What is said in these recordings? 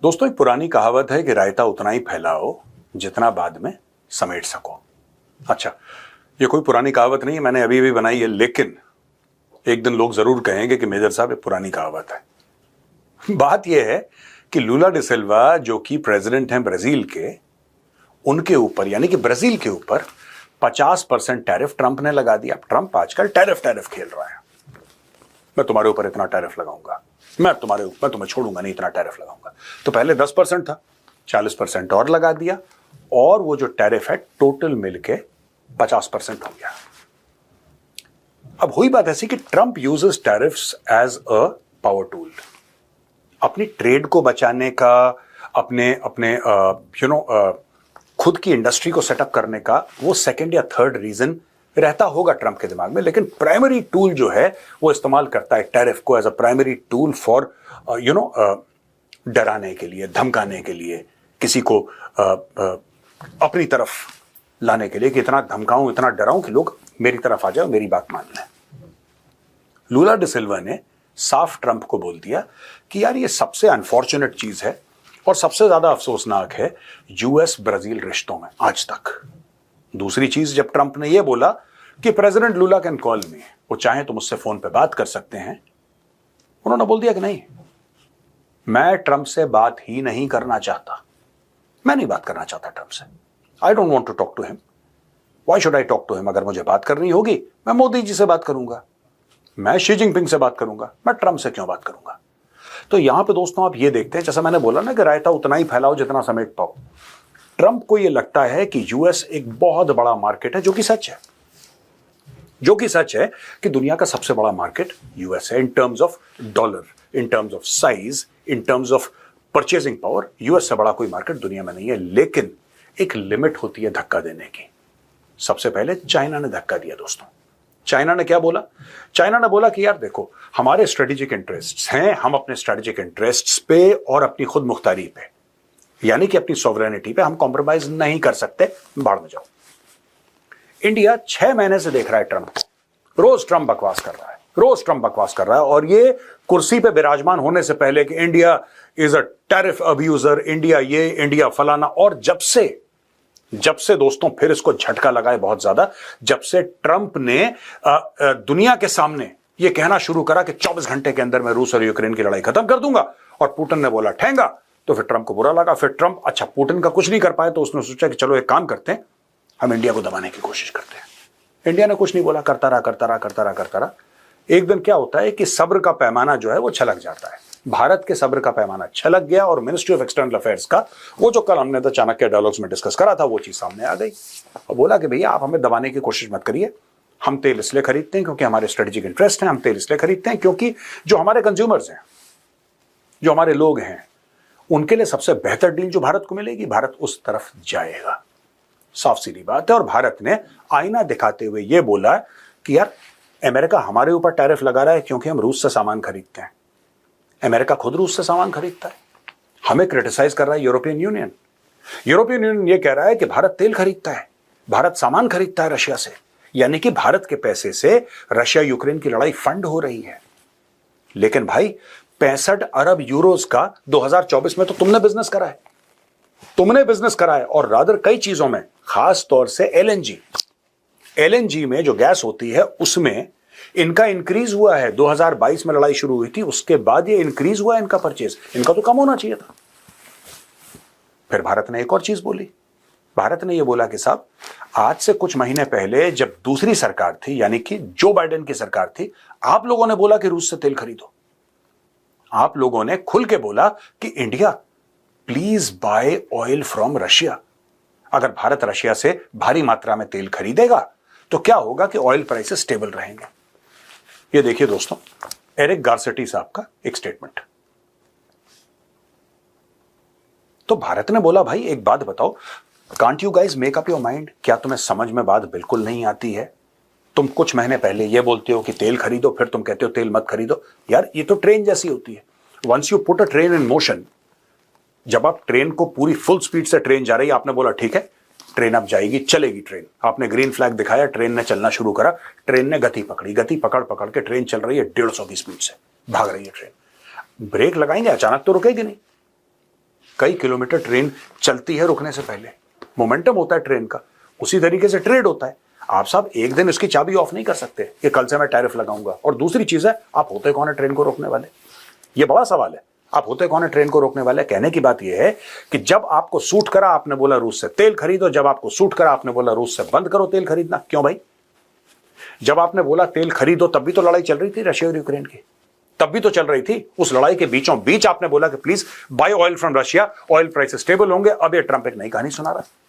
दोस्तों, एक पुरानी कहावत है कि रायता उतना ही फैलाओ जितना बाद में समेट सको। अच्छा, ये कोई पुरानी कहावत नहीं है, मैंने अभी अभी बनाई है, लेकिन एक दिन लोग जरूर कहेंगे कि मेजर साहब ये पुरानी कहावत है। बात यह है कि लूला डी सिल्वा जो कि प्रेसिडेंट हैं ब्राजील के, उनके ऊपर यानी कि ब्राजील के ऊपर 50% टैरिफ ट्रंप ने लगा दिया। ट्रंप आजकल टैरिफ खेल रहा है। मैं तुम्हारे ऊपर इतना टैरिफ लगाऊंगा, मैं तुम्हें छोड़ूंगा नहीं, इतना टैरिफ लगाऊंगा। तो पहले 10% था, 40% और लगा दिया, और वो जो टैरिफ है टोटल मिलके 50% हो गया। अब हुई बात ऐसी कि Trump uses tariffs as a power tool, अपनी ट्रेड को बचाने का, अपने अपने खुद की इंडस्ट्री को सेटअप करने का वो सेकंड या थर्ड रीजन रहता होगा ट्रंप के दिमाग में, लेकिन प्राइमरी टूल जो है वो इस्तेमाल करता है टैरिफ को as a primary tool for डराने के लिए, धमकाने के लिए, किसी को अपनी तरफ लाने के लिए कि इतना धमकाऊं, इतना डराऊं कि लोग मेरी तरफ आ जाओ, मेरी बात मान लें। लूला डी सिल्वा ने साफ ट्रंप को बोल दिया कि यार ये सबसे अनफॉर्चुनेट चीज है और सबसे ज्यादा अफसोसनाक है यूएस ब्राजील रिश्तों में आज तक। दूसरी चीज, जब ट्रंप ने यह बोला कि प्रेसिडेंट लूला कैन कॉल मी, वो चाहे तो मुझसे फोन पे बात कर सकते हैं, उन्होंने बोल दिया कि नहीं, मैं ट्रंप से बात ही नहीं करना चाहता, मैं नहीं बात करना चाहता ट्रंप से। I don't want to talk to him, why should I talk to him? अगर मुझे बात करनी होगी मैं मोदी जी से बात करूंगा, मैं शी जिनपिंग से बात करूंगा, मैं ट्रंप से क्यों बात करूंगा? तो यहां पे दोस्तों आप ये देखते हैं, जैसा मैंने बोला ना कि रायता उतना ही फैलाओ जितना समेट पाओ। ट्रंप को यह लगता है कि यूएस एक बहुत बड़ा मार्केट है, जो कि सच है, कि दुनिया का सबसे बड़ा मार्केट यूएस है in terms of dollar, in terms of size, in terms of purchasing power. US से बड़ा कोई मार्केट दुनिया में नहीं है, लेकिन एक लिमिट होती है धक्का देने की। सबसे पहले चाइना ने धक्का दिया दोस्तों। चाइना ने क्या बोला? चाइना ने बोला कि यार देखो, हमारे स्ट्रेटेजिक इंटरेस्ट्स हैं, हम अपने स्ट्रेटेजिक इंटरेस्ट्स पे और अपनी खुद मुख्तारी पे, यानी कि अपनी सॉवरेनिटी पे हम कॉम्प्रोमाइज नहीं कर सकते, बाढ़ में जाओ। इंडिया 6 महीने से देख रहा है ट्रंप को, रोज ट्रंप बकवास कर रहा है, और ये कुर्सी पे विराजमान होने से पहले कि India is a tariff abuser, India ये, इंडिया फलाना। और जब से दोस्तों फिर इसको झटका लगा है बहुत ज्यादा, जब से ट्रंप ने दुनिया के सामने ये कहना शुरू करा कि 24 घंटे के अंदर मैं रूस और यूक्रेन की लड़ाई खत्म कर दूंगा, और पुतिन ने बोला ठेंगा, तो फिर ट्रंप को बुरा लगा। फिर ट्रंप, अच्छा पुतिन का कुछ नहीं कर पाए, तो उसने सोचा कि चलो एक काम करते हैं, हम इंडिया को दबाने की कोशिश करते हैं। इंडिया ने कुछ नहीं बोला, करता रहा। एक दिन क्या होता है कि सब्र का पैमाना जो है वो छलक जाता है। भारत के सब्र का पैमाना छलक गया, और मिनिस्ट्री ऑफ एक्सटर्नल अफेयर्स का वो जो कल हमने तो चाणक्य डायलॉग्स में डिस्कस करा था, वो चीज सामने आ गई और बोला कि भैया आप हमें दबाने की कोशिश मत करिए, हम तेल इसलिए खरीदते हैं क्योंकि हमारे स्ट्रेटेजिक इंटरेस्ट हैं, हम तेल इसलिए खरीदते हैं क्योंकि जो हमारे कंज्यूमर्स हैं, जो हमारे लोग हैं, उनके लिए सबसे बेहतर डील जो भारत को मिलेगी, भारत उस तरफ जाएगा। साफ सीधी बात है। और भारत ने आईना दिखाते हुए यह बोला कि यार अमेरिका हमारे ऊपर टैरिफ लगा रहा है क्योंकि हम रूस से सामान खरीदते हैं। अमेरिका खुद रूस से सामान खरीदता है, हमें क्रिटिसाइज कर रहा है यूरोपियन यूनियन यह कह रहा है कि भारत तेल खरीदता है, भारत सामान खरीदता है रशिया से, यानी कि भारत के पैसे से रशिया यूक्रेन की लड़ाई फंड हो रही है। लेकिन भाई 65 अरब यूरोज का 2024 में तो तुमने बिजनेस करा है, और रादर कई चीजों में, खास तौर से एलएनजी में जो गैस होती है उसमें इनका इंक्रीज हुआ है। 2022 में लड़ाई शुरू हुई थी, उसके बाद ये इंक्रीज हुआ है इनका परचेज, इनका तो कम होना चाहिए था। फिर भारत ने एक और चीज बोली, भारत ने यह बोला कि साहब आज से कुछ महीने पहले जब दूसरी सरकार थी, यानी कि जो बाइडेन की सरकार थी, आप लोगों ने बोला कि रूस से तेल खरीदो, आप लोगों ने खुल के बोला कि India please buy oil from Russia. अगर भारत रशिया से भारी मात्रा में तेल खरीदेगा तो क्या होगा कि ऑयल प्राइसेस स्टेबल रहेंगे। ये देखिए दोस्तों, एरिक गारसेटी साहब का एक स्टेटमेंट। तो भारत ने बोला भाई एक बात बताओ, can't you guys make up your mind? क्या तुम्हें समझ में बात बिल्कुल नहीं आती है? तुम कुछ महीने पहले ये बोलते हो कि तेल खरीदो, फिर तुम कहते हो तेल मत खरीदो। यार ये तो ट्रेन जैसी होती है, once you put a train in motion, जब आप ट्रेन को पूरी फुल स्पीड से ट्रेन जा रही है, आपने बोला ठीक है ट्रेन अब जाएगी, चलेगी ट्रेन, आपने ग्रीन फ्लैग दिखाया, ट्रेन ने चलना शुरू करा, ट्रेन ने गति पकड़ी, गति पकड़ के ट्रेन चल रही है 150 की स्पीड से, भाग रही है ट्रेन। ब्रेक लगाएंगे, अचानक तो रुकेगी नहीं। कई किलोमीटर ट्रेन चलती है रुकने से पहले, मोमेंटम होता है ट्रेन का। उसी तरीके से ट्रेड होता है। आप साहब एक दिन इसकी चाबी ऑफ नहीं कर सकते कि कल से मैं टैरिफ लगाऊंगा। और दूसरी चीज है, आप होते कौन है ट्रेन को रोकने वाले? ये बड़ा सवाल है, आप होते कौन है ट्रेन को रोकने वाले? कहने की बात यह है कि जब आपको सूट करा आपने बोला रूस से तेल खरीदो, जब आपको सूट करा आपने बोला रूस से बंद करो तेल खरीदना। क्यों भाई? जब आपने बोला तेल खरीदो तब भी तो लड़ाई चल रही थी रशिया और यूक्रेन की, तब भी तो चल रही थी। उस लड़ाई के बीचों बीच आपने बोला कि please buy oil from Russia, oil prices stable होंगे। अब ये ट्रंप एक नई कहानी सुना रहा है।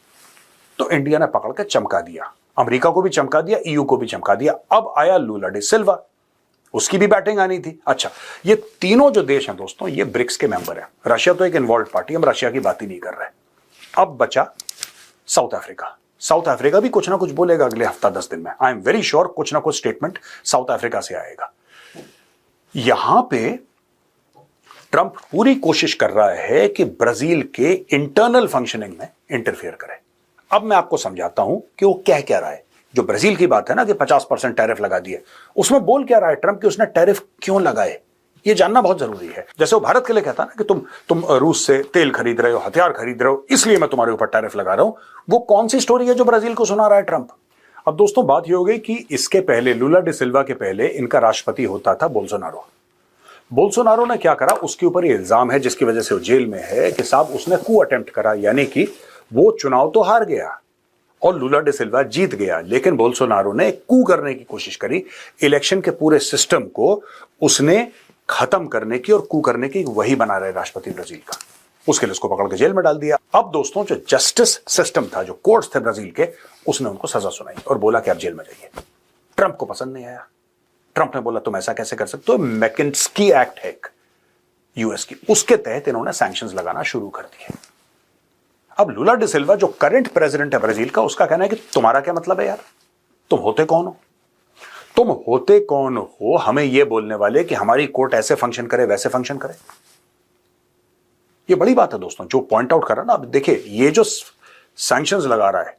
तो इंडिया ने पकड़ के चमका दिया, अमेरिका को भी चमका दिया, ईयू को भी चमका दिया। अब आया लूला डी सिल्वा, उसकी भी बैटिंग आनी थी। अच्छा, ये तीनों जो देश हैं दोस्तों, ये ब्रिक्स के मेंबर हैं। रशिया तो एक इन्वॉल्व पार्टी, हम रशिया की बात ही नहीं कर रहे। अब बचा साउथ अफ्रीका। साउथ अफ्रीका भी कुछ ना कुछ बोलेगा अगले हफ्ता 10 दिन में। आई एम वेरी श्योर कुछ ना कुछ स्टेटमेंट साउथ अफ्रीका से आएगा। यहां पे ट्रंप पूरी कोशिश कर रहा है कि ब्राजील के इंटरनल फंक्शनिंग में इंटरफेयर करे। अब मैं आपको समझाता हूं कि वो क्या कह रहा है। जो ब्राजील की बात है ना कि 50% टैरिफ लगा दिए, उसमें बोल क्या रहा है ट्रंप कि उसने टैरिफ क्यों लगाए, ये जानना बहुत जरूरी है। जैसे वो भारत के लिए कहता है ना कि तुम रूस से तेल खरीद रहे हो, हथियार खरीद रहे हो, इसलिए मैं तुम्हारे ऊपर टैरिफ लगा रहा हूं। वो कौन सी स्टोरी है जो ब्राजील को सुना रहा है ट्रंप? अब दोस्तों बात ये हो गई कि इसके पहले, लूला डी सिल्वा के पहले, इनका राष्ट्रपति होता था बोल्सोनारो। बोल्सोनारो ने क्या करा, उसके ऊपर ये इल्जाम है जिसकी वजह से वो जेल में है कि साहब उसने कू अटेम्प्ट करा, यानी कि वो चुनाव तो हार गया और लूला डी सिल्वा जीत गया, लेकिन बोल्सोनारो ने कू करने की कोशिश करी। इलेक्शन के पूरे सिस्टम को उसने खत्म करने की और कू करने की, वही बना रहे राष्ट्रपति ब्राजील का। उसके लिए उसको पकड़ के जेल में डाल दिया। अब दोस्तों जो जस्टिस सिस्टम था, जो कोर्ट्स थे ब्राजील के, उसने उनको सजा सुनाई और बोला कि आप जेल में जाइए। ट्रंप को पसंद नहीं आया। ट्रंप ने बोला तुम ऐसा कैसे कर सकते हो? मैकेंस्की एक्ट है यूएस की, उसके तहत इन्होंने सैंक्शंस लगाना शुरू कर दिए। अब लूला डी सिल्वा जो करंट प्रेसिडेंट है ब्राजील का, उसका कहना है कि तुम्हारा क्या मतलब है यार, तुम होते कौन हो? तुम होते कौन हो हमें यह बोलने वाले कि हमारी कोर्ट ऐसे फंक्शन करे वैसे फंक्शन करे? यह बड़ी बात है दोस्तों जो पॉइंट आउट कर रहा है ना। अब देखिए, ये जो सैंक्शंस लगा रहा है,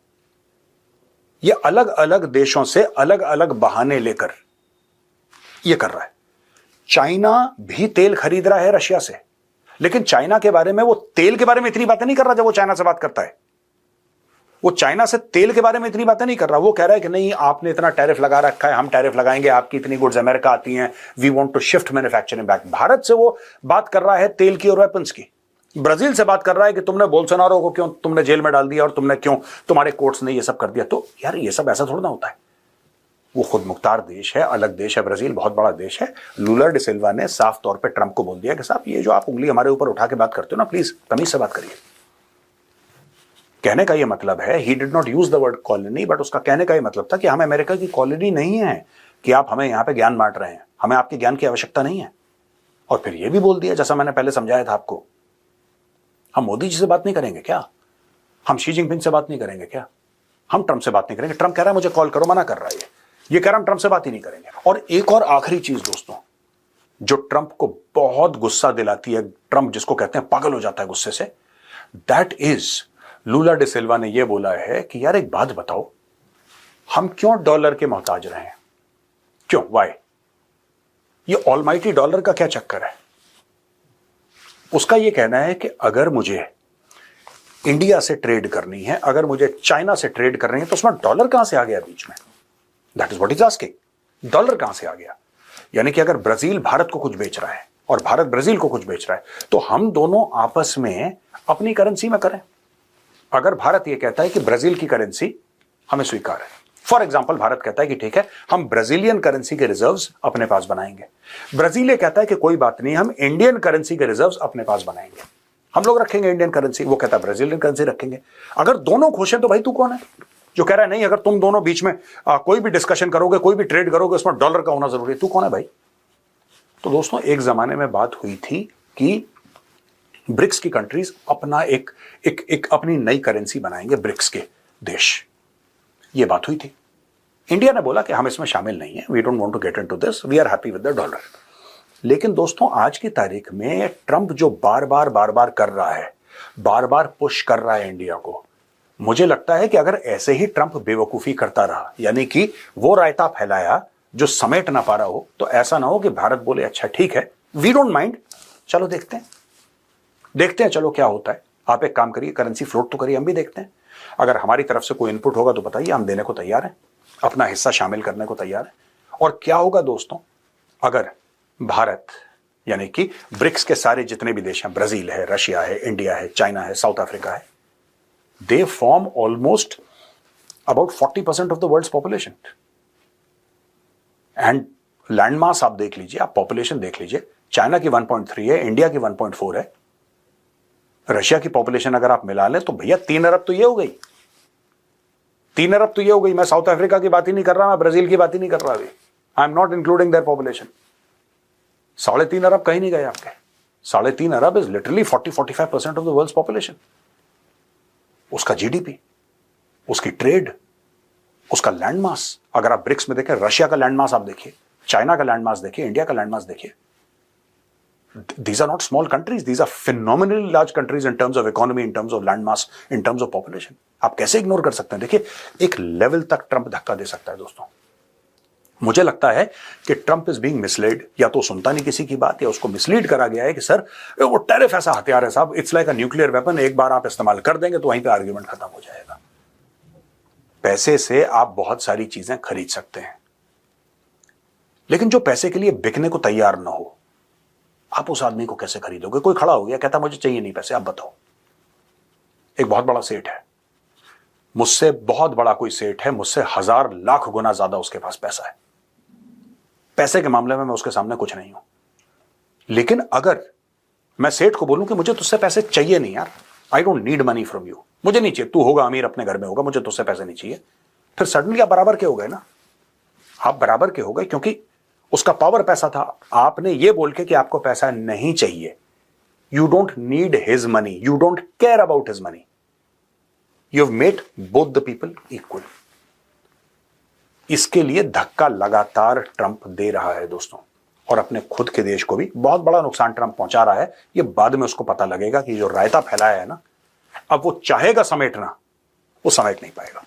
ये अलग अलग देशों से अलग अलग बहाने लेकर ये कर रहा है। चाइना भी तेल खरीद रहा है रशिया से, लेकिन चाइना के बारे में, वो तेल के बारे में इतनी बातें नहीं कर रहा। जब वो चाइना से बात करता है, वो चाइना से तेल के बारे में इतनी बातें नहीं कर रहा। वो कह रहा है कि नहीं, आपने इतना टैरिफ लगा रखा है, हम टैरिफ लगाएंगे, आपकी इतनी गुड्स अमेरिका आती हैं, we want to shift manufacturing back. Bharat से वो बात कर रहा है तेल की और वेपन्स की। ब्राजील से बात कर रहा है कि तुमने बोल्सोनारो को क्यों तुमने जेल में डाल दिया और तुमने क्यों, तुम्हारे कोर्ट्स ने ये सब कर दिया। तो यार ये सब ऐसा थोड़ा ना होता है। वो खुद मुख्तार देश है, अलग देश है ब्राजील, बहुत बड़ा देश है। लूला डी सिल्वा ने साफ तौर पे ट्रंप को बोल दिया कि साहब ये जो आप उंगली हमारे ऊपर उठा के बात करते हो ना, प्लीज तमीज से बात करिए। कहने का ये मतलब है, he did not use the word colony, but उसका कहने का ये मतलब था कि हम अमेरिका की कॉलोनी नहीं है कि आप हमें यहां पे ज्ञान बांट रहे हैं, हमें आपके ज्ञान की आवश्यकता नहीं है। और फिर ये भी बोल दिया, जैसा मैंने पहले समझाया था आपको, हम मोदी जी से बात नहीं करेंगे क्या, हम शी जिनपिंग से बात नहीं करेंगे क्या, हम ट्रंप से बात नहीं करेंगे। ट्रंप कह रहा है मुझे कॉल करो, मना कर रहा है ये कह रहा हम ट्रंप से बात ही नहीं करेंगे। और एक और आखिरी चीज दोस्तों जो ट्रंप को बहुत गुस्सा दिलाती है, ट्रंप जिसको कहते हैं पागल हो जाता है गुस्से से, दैट इज लूला डी सिल्वा ने यह बोला है कि यार एक बात बताओ, हम क्यों डॉलर के मोहताज रहे हैं? क्यों, वाई? ये ऑलमाइटी डॉलर का क्या चक्कर है? उसका यह कहना है कि अगर मुझे इंडिया से ट्रेड करनी है, अगर मुझे चाइना से ट्रेड करनी है, तो उसमें डॉलर कहां से आ गया बीच में? That is what is asking. Dollar कहां से आ गया? यानी कि अगर ब्राजील भारत को कुछ बेच रहा है और भारत ब्राजील को कुछ बेच रहा है, तो हम दोनों आपस में अपनी करेंसी में करें। अगर भारत यह कहता है कि ब्राजील की करेंसी हमें स्वीकार है, फॉर एग्जाम्पल भारत कहता है कि ठीक है हम ब्राजीलियन करेंसी के रिजर्व्स अपने पास बनाएंगे, ब्राजील ये कहता है कि कोई बात नहीं, हम इंडियन करेंसी के रिजर्व्स अपने पास बनाएंगे, हम लोग रखेंगे इंडियन करेंसी, वो कहता है ब्राजीलियन करेंसी रखेंगे। अगर दोनों खुश हैं तो भाई तू कौन है जो कह रहा है नहीं, अगर तुम दोनों बीच में कोई भी डिस्कशन करोगे, कोई भी ट्रेड करोगे, उसमें डॉलर का होना जरूरी है, तू कौन है भाई? तो दोस्तों एक जमाने में बात हुई थी कि ब्रिक्स की कंट्रीज अपना एक अपनी नई करेंसी बनाएंगे, ब्रिक्स के देश, ये बात हुई थी। इंडिया ने बोला कि हम इसमें शामिल नहीं है, we don't want to get into this, we are happy with the dollar. लेकिन दोस्तों आज की तारीख में ट्रंप जो बार बार कर रहा है, बार बार पुश कर रहा है इंडिया को, मुझे लगता है कि अगर ऐसे ही ट्रंप बेवकूफी करता रहा, यानी कि वो रायता फैलाया जो समेट ना पा रहा हो, तो ऐसा ना हो कि भारत बोले अच्छा ठीक है, वी डोंट माइंड, चलो देखते हैं। देखते हैं चलो क्या होता है। आप एक काम करिए, करेंसी फ्लोट तो करिए, हम भी देखते हैं। अगर हमारी तरफ से कोई इनपुट होगा तो बताइए, हम देने को तैयार हैं, अपना हिस्सा शामिल करने को तैयार है। और क्या होगा दोस्तों, अगर भारत यानी कि ब्रिक्स के सारे जितने भी देश हैं, ब्राजील है, रशिया है, इंडिया है, चाइना है, साउथ अफ्रीका है, they form almost about 40% of the world's population. And land mass आप देख लीजिए, आप पॉपुलेशन देख लीजिए, चाइना की 1.3 है, इंडिया की 1.4 है, रशिया की पॉपुलेशन अगर आप मिला लें तो भैया 3 अरब तो ये हो गई, 3 अरब तो ये हो गई। मैं साउथ अफ्रीका की बात ही नहीं कर रहा, मैं ब्राजील की बात ही नहीं कर रहा अभी। I am not including their population. 3.5 अरब कहीं नहीं गए आपके। 3.5 अरब is literally 40-45% of the world's population. उसका जीडीपी, उसकी ट्रेड, उसका लैंड मास, अगर आप ब्रिक्स में देखें, रशिया का लैंड मास आप देखिए, चाइना का लैंड मास देखिए, इंडिया का लैंड मास देखिए। These are not small countries, these are phenomenally large countries in terms of economy, in terms of land mass, in terms of population. आप कैसे ignore कर सकते हैं? देखिए, एक लेवल तक ट्रंप धक्का दे सकता है दोस्तों। मुझे लगता है कि ट्रंप इज बीइंग मिसलेड, या तो सुनता नहीं किसी की बात, या उसको मिसलीड करा गया है कि सर वो टैरिफ ऐसा हथियार है साहब, it's like a nuclear weapon, एक बार आप इस्तेमाल कर देंगे तो वहीं पे आर्ग्यूमेंट खत्म हो जाएगा। पैसे से आप बहुत सारी चीजें खरीद सकते हैं, लेकिन जो पैसे के लिए बिकने को तैयार ना हो, आप उस आदमी को कैसे खरीदोगे? कोई खड़ा हो गया कहता मुझे चाहिए नहीं पैसे, आप बताओ। एक बहुत बड़ा सेठ है, मुझसे बहुत बड़ा कोई सेठ है, मुझसे 1000 लाख गुना ज्यादा उसके पास पैसा है। पैसे के मामले में मैं उसके सामने कुछ नहीं हूं, लेकिन अगर मैं सेठ को बोलूं कि मुझे तुझसे पैसे चाहिए नहीं यार, I don't need money from you, मुझे नहीं चाहिए, तू होगा अमीर, अपने घर में होगा, मुझे तुझसे पैसे नहीं चाहिए, फिर सडनली आप बराबर के हो गए ना। आप बराबर के हो गए क्योंकि उसका पावर पैसा था। आपने ये बोल के कि आपको पैसा नहीं चाहिए, you don't need his money, you don't care about his money, you have made both the people equal. इसके लिए धक्का लगातार ट्रंप दे रहा है दोस्तों, और अपने खुद के देश को भी बहुत बड़ा नुकसान ट्रंप पहुंचा रहा है। ये बाद में उसको पता लगेगा कि जो रायता फैलाया है ना, अब वो चाहेगा समेटना, वो समेट नहीं पाएगा।